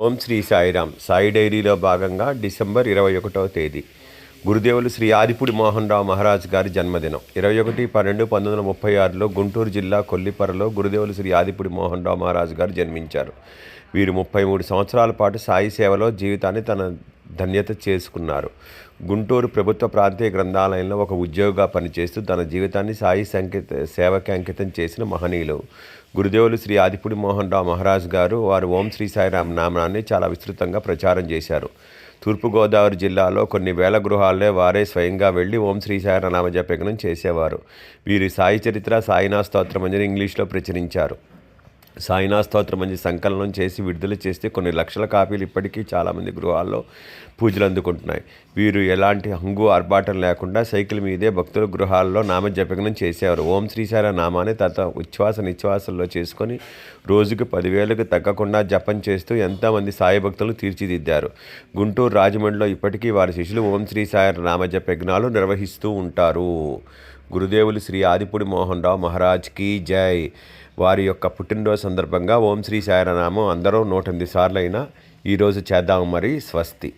ఓం శ్రీ సాయిరామ్. సాయి డైరీలో భాగంగా డిసెంబర్ 21వ తేదీ గురుదేవులు శ్రీ ఆదిపూడి మోహన్ రావు మహారాజ్ గారి జన్మదినం 21/12/1936లో గుంటూరు జిల్లా కొల్లిపరలో గురుదేవులు శ్రీ ఆదిపూడి మోహన్ రావు మహారాజ్ గారు జన్మించారు. వీరు 33 సంవత్సరాల పాటు సాయి సేవలో జీవితాన్ని తన ధన్యత చేసుకున్నారు. గుంటూరు ప్రభుత్వ ప్రాంతీయ గ్రంథాలయంలో ఒక ఉద్యోగిగా పనిచేస్తూ తన జీవితాన్ని సాయి సేవకి అంకితం చేసిన మహనీయులు గురుదేవులు శ్రీ ఆదిపూడి మోహన్ రావు మహారాజ్ గారు. వారు ఓం శ్రీ సాయిరామ్ నామాన్ని చాలా విస్తృతంగా ప్రచారం చేశారు. తూర్పుగోదావరి జిల్లాలో కొన్ని వేల గృహాల్లో వారే స్వయంగా వెళ్ళి ఓం శ్రీ సాయిరామ్ నామజపయజ్ఞం చేసేవారు. వీరి సాయి చరిత్ర, సాయినాథ్ స్తోత్రమంజరి ఇంగ్లీష్లో ప్రచురించారు. సాయినాథ్ స్తోత్రమంజరి సంకలనం చేసి విడుదల చేస్తే కొన్ని లక్షల కాపీలు ఇప్పటికీ చాలామంది గృహాల్లో పూజలు అందుకుంటున్నాయి. వీరు ఎలాంటి హంగు ఆర్భాటం లేకుండా సైకిల్ మీదే భక్తుల గృహాల్లో నామజపయజ్ఞం చేసేవారు. ఓం శ్రీ సాయిరామ్ నామాన్ని తన ఉచ్ఛ్వాస నిశ్వాసంలో చేసుకొని రోజుకు 10,000కు తగ్గకుండా జపం చేస్తూ ఎంతోమంది సాయి భక్తులను తీర్చిదిద్దారు. గుంటూరు, రాజమండ్రిలో ఇప్పటికీ వారి శిష్యులు ఓం శ్రీ సాయిరామ్ నామజపయజ్ఞాలు నిర్వహిస్తూ ఉంటారు. గురుదేవులు శ్రీ ఆదిపూడి మోహన్ రావు మహారాజ్కి జై. వారి యొక్క పుట్టినరోజు సందర్భంగా ఓం శ్రీ సాయిరామ్ నామం అందరూ 108 సార్లు అయినా ఈరోజు చేద్దాము. మరి స్వస్తి.